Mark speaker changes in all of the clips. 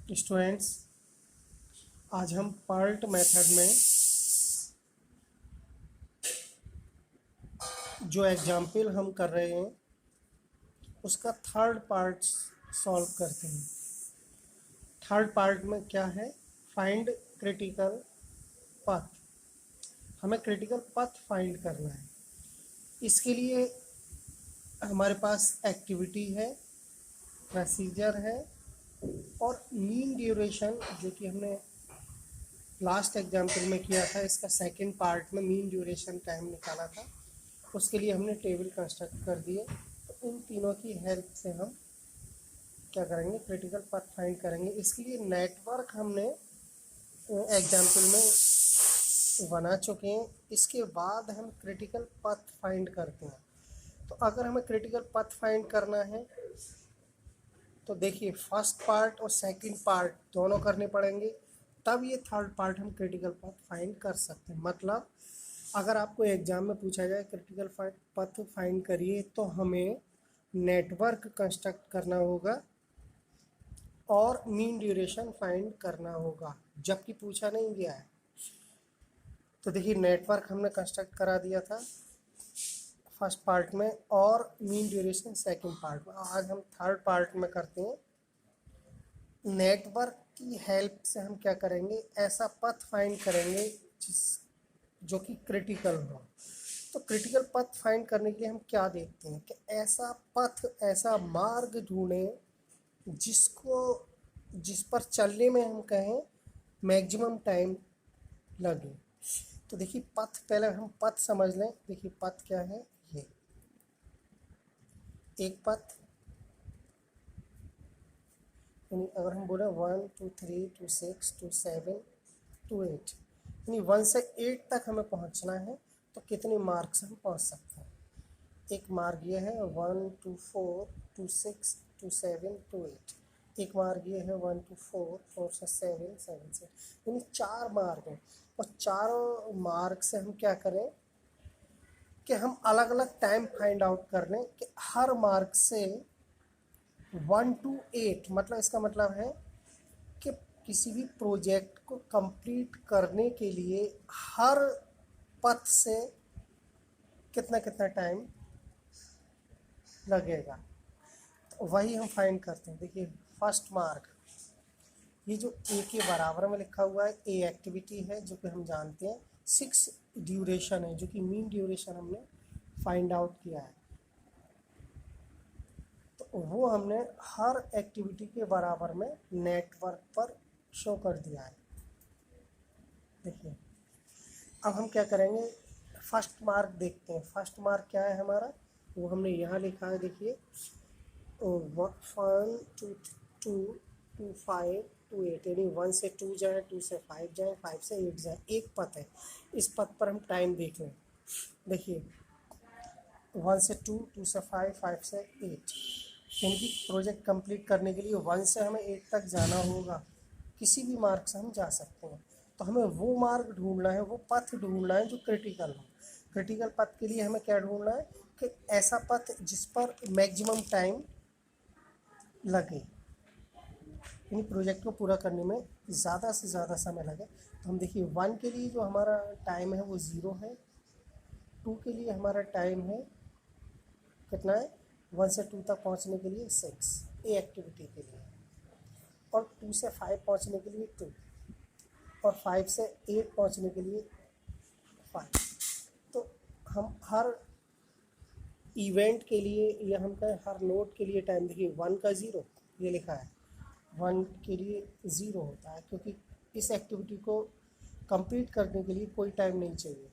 Speaker 1: Students, आज हम part method में जो एग्जाम्पल हम कर रहे हैं उसका थर्ड पार्ट सॉल्व करते हैं। थर्ड पार्ट में क्या है? फाइंड क्रिटिकल पथ। हमें क्रिटिकल पथ फाइंड करना है। इसके लिए हमारे पास एक्टिविटी है, प्रोसीजर है और मीन ड्यूरेशन, जो कि हमने लास्ट एग्जाम्पल में किया था। इसका सेकंड पार्ट में मीन ड्यूरेशन टाइम निकाला था, उसके लिए हमने टेबल कंस्ट्रक्ट कर दिए। तो इन तीनों की हेल्प से हम क्या करेंगे? क्रिटिकल पथ फाइंड करेंगे। इसके लिए नेटवर्क हमने एग्जाम्पल में बना चुके हैं। इसके बाद हम क्रिटिकल पथ फाइंड करते हैं। तो अगर हमें क्रिटिकल पथ फाइंड करना है तो देखिए, फर्स्ट पार्ट और सेकंड पार्ट दोनों करने पड़ेंगे, तब ये थर्ड पार्ट हम क्रिटिकल पथ फाइंड कर सकते हैं। मतलब अगर आपको एग्जाम में पूछा जाए क्रिटिकल पथ फाइंड करिए, तो हमें नेटवर्क कंस्ट्रक्ट करना होगा और मीन ड्यूरेशन फाइंड करना होगा, जबकि पूछा नहीं गया है। तो देखिए, नेटवर्क हमने कंस्ट्रक्ट करा दिया था फर्स्ट पार्ट में और मीन ड्यूरेशन सेकंड पार्ट में। आज हम थर्ड पार्ट में करते हैं। नेटवर्क की हेल्प से हम क्या करेंगे? ऐसा पथ फाइंड करेंगे जो कि क्रिटिकल हो। तो क्रिटिकल पथ फाइंड करने के लिए हम क्या देखते हैं कि ऐसा पथ, ऐसा मार्ग ढूंढें जिस पर चलने में हम कहें मैक्सिमम टाइम लगे। तो देखिए, पथ, पहले हम पथ समझ लें। देखिए, पथ क्या है? ये एक पथ, यानी अगर हम बोले 1 2 3 2 6 2 7 2 8, यानी 1 से 8 तक हमें पहुंचना है, तो कितने मार्ग से हम पहुंच सकते हैं? एक मार्ग ये है 1 2 4 2 6 2 7 2 8। एक मार्ग ये है 1 2 4 4 से 7 7 से, यानी 4 मार्ग हैं। और चारों मार्ग से हम क्या करें कि हम अलग अलग टाइम फाइंड आउट कर लें कि हर मार्ग से 1 to 8, मतलब इसका मतलब है कि किसी भी प्रोजेक्ट को कंप्लीट करने के लिए हर पथ से कितना कितना टाइम लगेगा। तो वही हम फाइंड करते हैं। देखिए, फर्स्ट मार्क, ये जो ए के बराबर में लिखा हुआ है, ए एक्टिविटी है जो कि हम जानते हैं। 6 ड्यूरेशन है, जो कि मीन ड्यूरेशन हमने फाइंड आउट किया है। तो वो हमने हर एक्टिविटी के बराबर में नेटवर्क पर शो कर दिया है। देखिए, अब हम क्या करेंगे? फर्स्ट मार्क देखते हैं। फर्स्ट मार्क क्या है हमारा? वो हमने यहाँ लिखा है। देखिए, 1 2 2 2 5 2 8, यानी 1 से 2 जाए, 2 से 5 जाए, 5 से 8 जाए। एक पथ है। इस पथ पर हम टाइम देख लें। देखिए, 1 से 2, 2 से 5, 5 से 8, यानी कि प्रोजेक्ट कंप्लीट करने के लिए 1 से हमें 8 तक जाना होगा। किसी भी मार्ग से हम जा सकते हैं। तो हमें वो मार्ग ढूंढना है, वो पथ ढूंढना है जो क्रिटिकल हो। क्रिटिकल पथ के लिए हमें क्या ढूंढना है कि ऐसा पथ जिस पर मैक्सिमम टाइम लगे, यानी प्रोजेक्ट को पूरा करने में ज़्यादा से ज़्यादा समय लगे। तो हम देखिए, 1 के लिए जो हमारा टाइम है वो 0 है। 2 के लिए हमारा टाइम है कितना है? 1 से 2 तक पहुंचने के लिए 6, ए एक्टिविटी के लिए। और 2 से 5 पहुंचने के लिए 2, और 5 से 8 पहुंचने के लिए 5। तो हम हर इवेंट के लिए, या हम कहें हर नोड के लिए टाइम, देखिए 1 का 0 ये लिखा है। 1 के लिए 0 होता है, क्योंकि इस एक्टिविटी को कंप्लीट करने के लिए कोई टाइम नहीं चाहिए।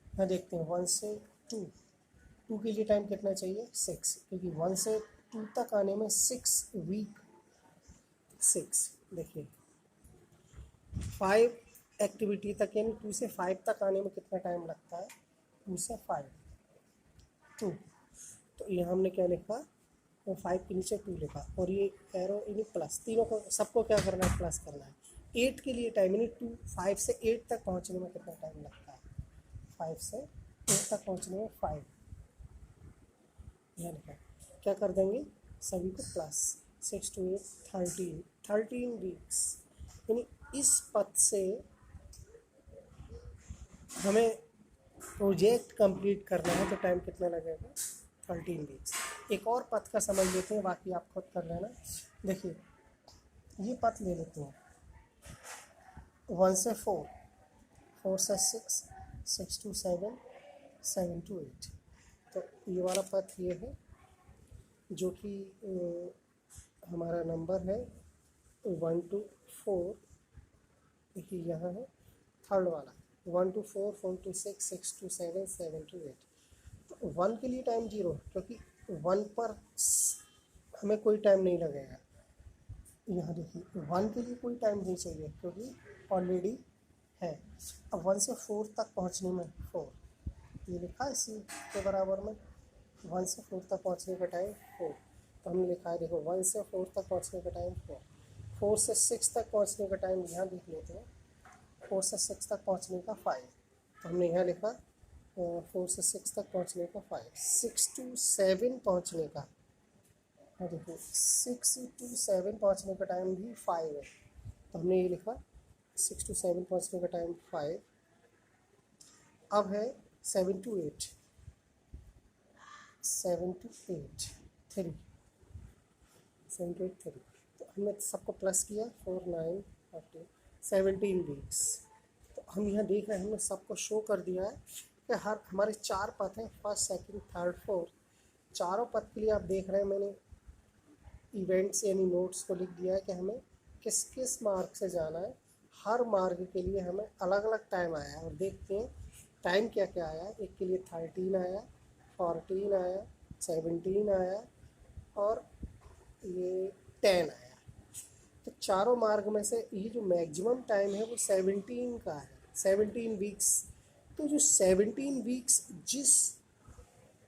Speaker 1: यहाँ देखते हैं 1 से 2, 2 के लिए टाइम कितना चाहिए? 6, क्योंकि 1 से 2 तक आने में 6 वीक 6। देखिए, 5 एक्टिविटी तक, यानी 2 से 5 तक आने में कितना टाइम लगता है? 2 से 5 2। तो यहाँ हमने क्या लिखा? तो 5 के नीचे 2 लिखा, और ये एरो यानी प्लस, तीनों को, सबको क्या करना है? प्लस करना है। 8 के लिए टाइम, यानी 5 से 8 तक पहुँचने में कितना टाइम लगता है? 5 से 8 तक पहुँचने में 5, यहाँ लिखा। क्या कर देंगे? सभी को प्लस, 6 to 8 13 वीक्स, यानी इस पथ से हमें प्रोजेक्ट कंप्लीट करना है तो टाइम कितना लगेगा 13 वीक्स। एक और पथ का समझ लेते हैं, बाकी आप खुद कर लेना। देखिए ये पथ ले लेते हैं 1 से 4, 4 से 6, 6 to 7, 7 to 8। तो ये वाला पथ ये है जो कि हमारा नंबर है 1 to 4। देखिए यहाँ है थर्ड वाला 1 to 4, 4 to 6, 6 to 7, 7 to 8। तो 1 के लिए टाइम 0, क्योंकि 1 पर हमें कोई टाइम नहीं लगेगा। यहाँ देखिए 1 के लिए कोई टाइम नहीं चाहिए क्योंकि ऑलरेडी है। अब 1 से 4 तक पहुँचने में 4, ये लिखा है इसी के बराबर में 1 से 4 तक पहुँचने का टाइम 4। तो हमने लिखा है देखो 1 से 4 तक पहुँचने का टाइम 4, 4 से 6 तक पहुँचने का टाइम यहाँ देख लेते हैं 4 से 6 तक पहुँचने का 5। तो हमने यहाँ लिखा 4 से 6 तक पहुँचने का 5, 6 to 7 पहुँचने का, हाँ देखो 6 to 7 पहुँचने का टाइम भी 5 है। तो हमने ये लिखा 6 to 7 पहुँचने का टाइम 5। अब है 7 to 8, 7 to 8 3, 7 to 8 3। तो हमने सबको प्लस किया 4 9 14 17 वीक्स। तो हम यहाँ देख रहे हैं हमने सबको शो कर दिया है कि हमारे 4 पथ हैं, फर्स्ट सेकंड थर्ड फोर्थ। चारों पथ के लिए आप देख रहे हैं मैंने इवेंट्स यानी नोट्स को लिख दिया है कि हमें किस किस मार्ग से जाना है। हर मार्ग के लिए हमें अलग अलग टाइम आया है और देखते हैं टाइम क्या क्या आया। एक के लिए 13 आया, 14 आया, 17 आया और ये 10 आया। तो चारों मार्ग में से ये जो मैक्सिमम टाइम है वो 17 का है, 17 वीक्स। तो जो 17 वीक्स जिस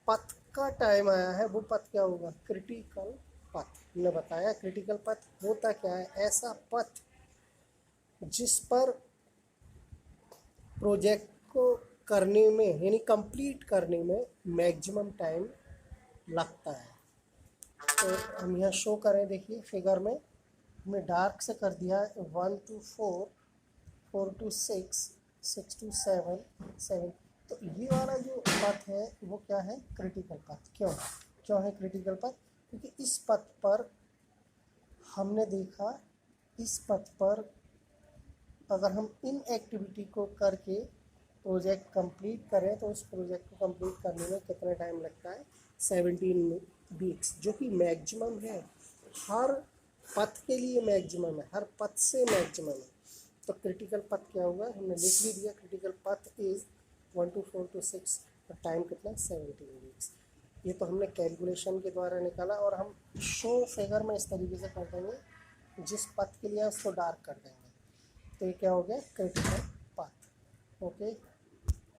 Speaker 1: पथ का टाइम आया है वो पथ क्या होगा, क्रिटिकल पथ। हमने बताया क्रिटिकल पथ होता क्या है, ऐसा पथ जिस पर प्रोजेक्ट को करने में यानी कंप्लीट करने में मैक्सिमम टाइम लगता है। तो हम यहाँ शो करें, देखिए फिगर में हमने डार्क से कर दिया है 1 to 4, 4 to 6, 6 to 7, 7। तो ये वाला जो पथ है वो क्या है, क्रिटिकल पथ। क्यों है क्रिटिकल पथ, क्योंकि इस पथ पर हमने देखा, इस पथ पर अगर हम इन एक्टिविटी को करके प्रोजेक्ट कंप्लीट करें तो उस प्रोजेक्ट को कंप्लीट करने में कितना टाइम लगता है, 17 वीक्स, जो कि मैक्सिमम है। हर पथ के लिए मैक्सिमम है, हर पथ से मैक्सिमम है। तो क्रिटिकल पथ क्या होगा, हमने लिख भी दिया क्रिटिकल पथ इज़ 1 to 4 to 6, और टाइम कितना 17 वीक्स। ये तो हमने कैलकुलेशन के द्वारा निकाला और हम शो फिगर में इस तरीके से कर देंगे, जिस पथ के लिए उसको डार्क कर देंगे। तो ये क्या हो गया, क्रिटिकल पथ। ओके।